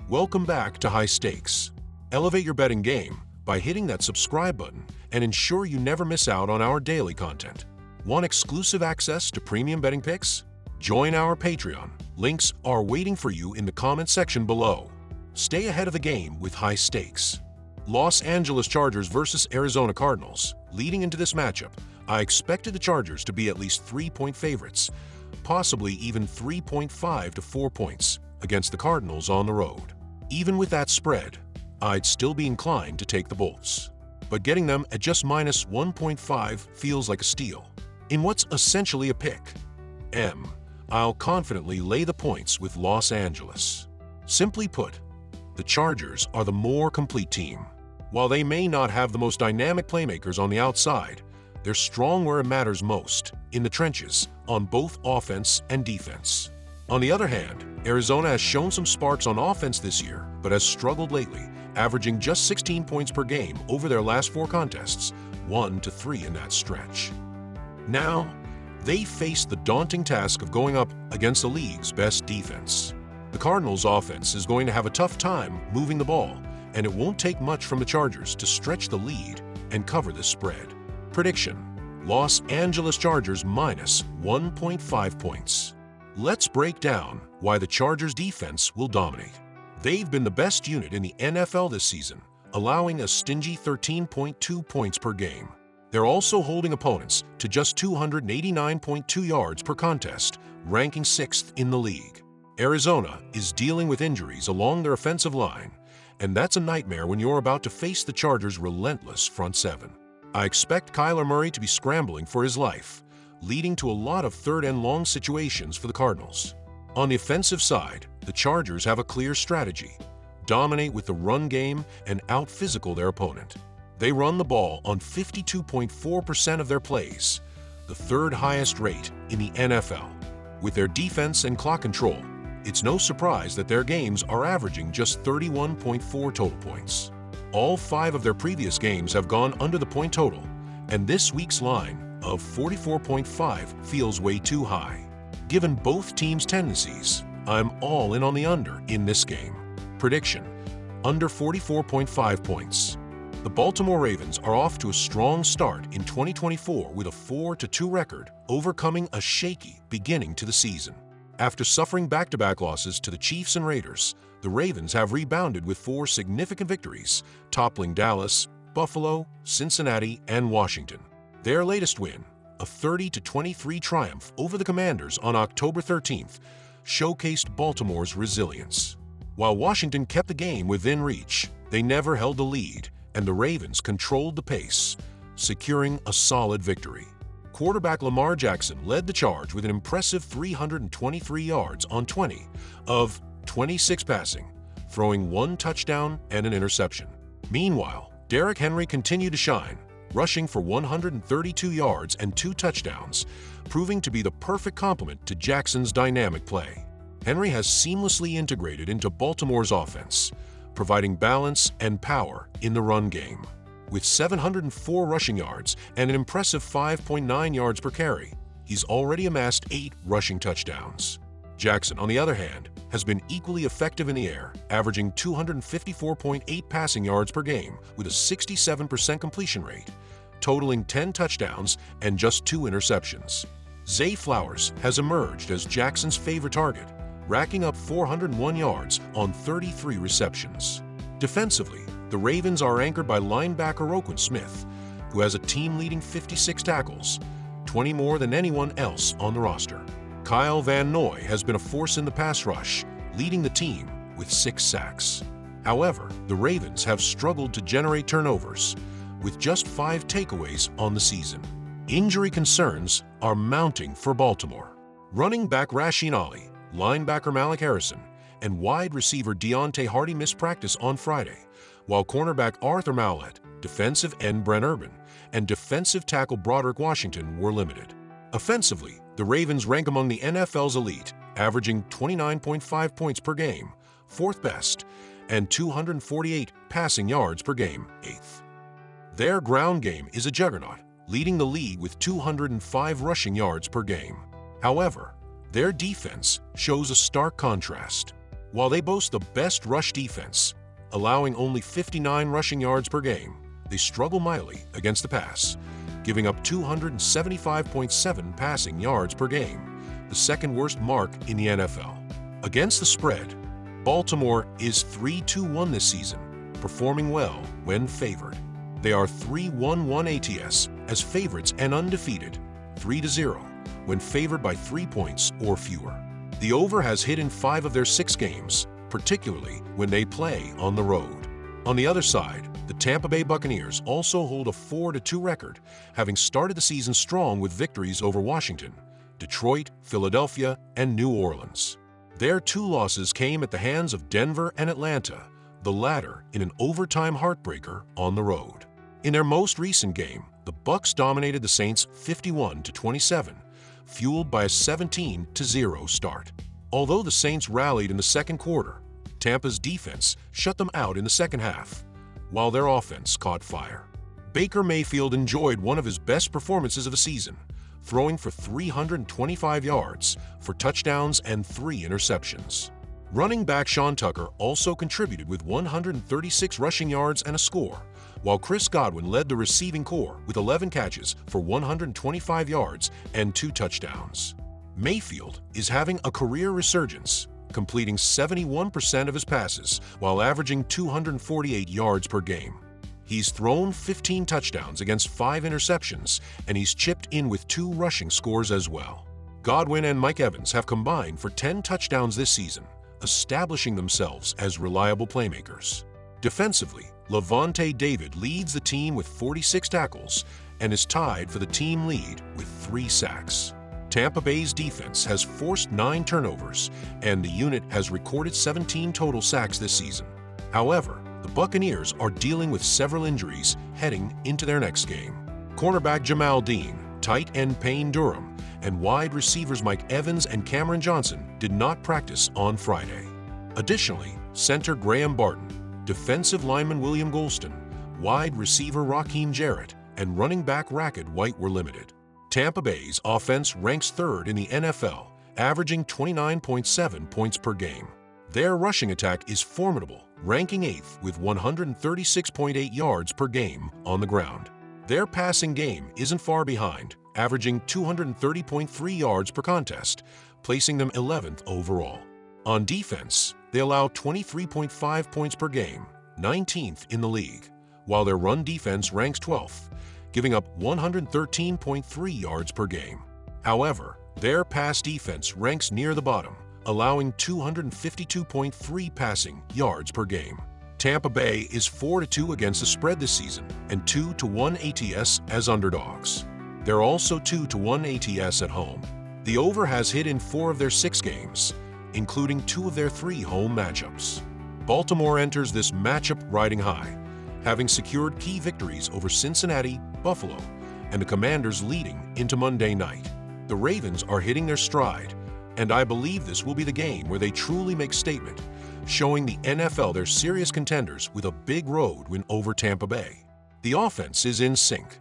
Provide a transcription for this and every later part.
Welcome back to High Stakes. Elevate your betting game by hitting that subscribe button and ensure you never miss out on our daily content. Want exclusive access to premium betting picks? Join our Patreon. Links are waiting for you in the comment section below. Stay ahead of the game with High Stakes. Los Angeles Chargers versus Arizona Cardinals. Leading into this matchup, I expected the Chargers to be at least 3-point favorites, possibly even 3.5 to 4 points against the Cardinals on the road. Even with that spread, I'd still be inclined to take the Bolts. But getting them at just minus 1.5 feels like a steal. In what's essentially a pick, I'll confidently lay the points with Los Angeles. Simply put, the Chargers are the more complete team. While they may not have the most dynamic playmakers on the outside, they're strong where it matters most, in the trenches, on both offense and defense. On the other hand, Arizona has shown some sparks on offense this year, but has struggled lately, averaging just 16 points per game over their last 4 contests, 1 to 3 in that stretch. Now, they face the daunting task of going up against the league's best defense. The Cardinals' offense is going to have a tough time moving the ball, and it won't take much from the Chargers to stretch the lead and cover this spread. Prediction: Los Angeles Chargers minus 1.5 points. Let's break down why the Chargers' defense will dominate. They've been the best unit in the NFL this season, allowing a stingy 13.2 points per game. They're also holding opponents to just 289.2 yards per contest, ranking 6th in the league. Arizona is dealing with injuries along their offensive line, and that's a nightmare when you're about to face the Chargers' relentless front seven. I expect Kyler Murray to be scrambling for his life, leading to a lot of third-and-long situations for the Cardinals. On the offensive side, the Chargers have a clear strategy: dominate with the run game and out-physical their opponent. They run the ball on 52.4% of their plays, the 3rd highest rate in the NFL. With their defense and clock control, it's no surprise that their games are averaging just 31.4 total points. All 5 of their previous games have gone under the point total, and this week's line of 44.5 feels way too high. Given both teams' tendencies, I'm all in on the under in this game. Prediction: under 44.5 points. The Baltimore Ravens are off to a strong start in 2024 with a 4-2 record, overcoming a shaky beginning to the season. After suffering back-to-back losses to the Chiefs and Raiders, the Ravens have rebounded with 4 significant victories, toppling Dallas, Buffalo, Cincinnati, and Washington. Their latest win, a 30-23 triumph over the Commanders on October 13th, showcased Baltimore's resilience. While Washington kept the game within reach, they never held the lead, and the Ravens controlled the pace, securing a solid victory. Quarterback Lamar Jackson led the charge with an impressive 323 yards on 20 of 26 passing, throwing 1 touchdown and an interception. Meanwhile, Derrick Henry continued to shine, rushing for 132 yards and 2 touchdowns, proving to be the perfect complement to Jackson's dynamic play. Henry has seamlessly integrated into Baltimore's offense, providing balance and power in the run game. With 704 rushing yards and an impressive 5.9 yards per carry, he's already amassed 8 rushing touchdowns. Jackson, on the other hand, has been equally effective in the air, averaging 254.8 passing yards per game with a 67% completion rate, totaling 10 touchdowns and just 2 interceptions. Zay Flowers has emerged as Jackson's favorite target, racking up 401 yards on 33 receptions. Defensively, the Ravens are anchored by linebacker Roquan Smith, who has a team-leading 56 tackles, 20 more than anyone else on the roster. Kyle Van Noy has been a force in the pass rush, leading the team with 6 sacks. However, the Ravens have struggled to generate turnovers, with just 5 takeaways on the season. Injury concerns are mounting for Baltimore. Running back Rasheen Ali, linebacker Malik Harrison, and wide receiver Deontay Hardy missed practice on Friday, while cornerback Arthur Maulet, defensive end Brent Urban, and defensive tackle Broderick Washington were limited. Offensively, the Ravens rank among the NFL's elite, averaging 29.5 points per game, 4th best, and 248 passing yards per game, 8th. Their ground game is a juggernaut, leading the league with 205 rushing yards per game. However, their defense shows a stark contrast. While they boast the best rush defense, allowing only 59 rushing yards per game, they struggle mightily against the pass, giving up 275.7 passing yards per game, the second worst mark in the NFL. Against the spread, Baltimore is 3-2-1 this season, performing well when favored. They are 3-1-1 ATS as favorites and undefeated, 3-0 when favored by 3 points or fewer. The over has hit in 5 of their 6 games, particularly when they play on the road. On the other side, the Tampa Bay Buccaneers also hold a 4-2 record, having started the season strong with victories over Washington, Detroit, Philadelphia, and New Orleans. Their 2 losses came at the hands of Denver and Atlanta, the latter in an overtime heartbreaker on the road. In their most recent game, the Bucs dominated the Saints 51-27, fueled by a 17-0 start. Although the Saints rallied in the second quarter, Tampa's defense shut them out in the second half, while their offense caught fire. Baker Mayfield enjoyed one of his best performances of the season, throwing for 325 yards, 4 touchdowns, and 3 interceptions. Running back Sean Tucker also contributed with 136 rushing yards and a score, while Chris Godwin led the receiving corps with 11 catches for 125 yards and 2 touchdowns. Mayfield is having a career resurgence, completing 71% of his passes while averaging 248 yards per game. He's thrown 15 touchdowns against 5 interceptions, and he's chipped in with 2 rushing scores as well. Godwin and Mike Evans have combined for 10 touchdowns this season, establishing themselves as reliable playmakers. Defensively, Lavonte David leads the team with 46 tackles and is tied for the team lead with 3 sacks. Tampa Bay's defense has forced 9 turnovers, and the unit has recorded 17 total sacks this season. However, the Buccaneers are dealing with several injuries heading into their next game. Cornerback Jamal Dean, tight end Payne Durham, and wide receivers Mike Evans and Cameron Johnson did not practice on Friday. Additionally, center Graham Barton, defensive lineman William Golston, wide receiver Raheem Jarrett, and running back Rachaad White were limited. Tampa Bay's offense ranks 3rd in the NFL, averaging 29.7 points per game. Their rushing attack is formidable, ranking 8th with 136.8 yards per game on the ground. Their passing game isn't far behind, averaging 230.3 yards per contest, placing them 11th overall. On defense, they allow 23.5 points per game, 19th in the league, while their run defense ranks 12th, giving up 113.3 yards per game. However, their pass defense ranks near the bottom, allowing 252.3 passing yards per game. Tampa Bay is 4-2 against the spread this season and 2-1 ATS as underdogs. They're also 2-1 ATS at home. The over has hit in 4 of their 6 games, including 2 of their 3 home matchups. Baltimore enters this matchup riding high, having secured key victories over Cincinnati, Buffalo, and the Commanders leading into Monday night. The Ravens are hitting their stride, and I believe this will be the game where they truly make statement, showing the NFL they're serious contenders with a big road win over Tampa Bay. The offense is in sync.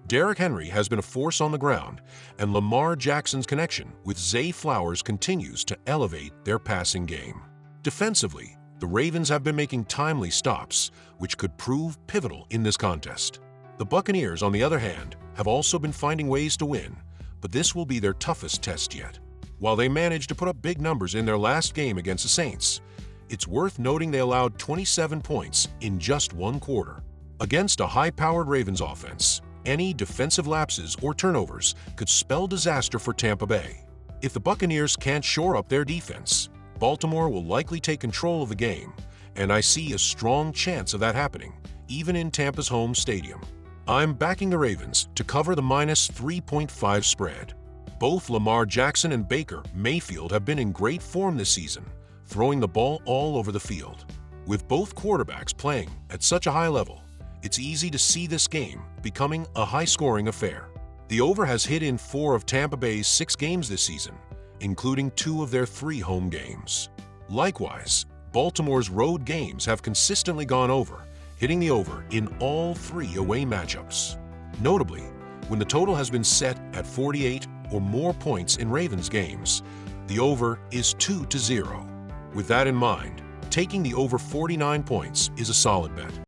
Derrick Henry has been a force on the ground, and Lamar Jackson's connection with Zay Flowers continues to elevate their passing game. Defensively, the Ravens have been making timely stops, which could prove pivotal in this contest. The Buccaneers, on the other hand, have also been finding ways to win, but this will be their toughest test yet. While they managed to put up big numbers in their last game against the Saints, it's worth noting they allowed 27 points in just 1 quarter. Against a high-powered Ravens offense, any defensive lapses or turnovers could spell disaster for Tampa Bay. If the Buccaneers can't shore up their defense, Baltimore will likely take control of the game, and I see a strong chance of that happening, even in Tampa's home stadium. I'm backing the Ravens to cover the -3.5 spread. Both Lamar Jackson and Baker Mayfield have been in great form this season, throwing the ball all over the field. With both quarterbacks playing at such a high level, it's easy to see this game becoming a high-scoring affair. The over has hit in 4 of Tampa Bay's 6 games this season, including 2 of their 3 home games. Likewise, Baltimore's road games have consistently gone over, hitting the over in all 3 away matchups. Notably, when the total has been set at 48 or more points in Ravens games, the over is 2-0. With that in mind, taking the over 49 points is a solid bet.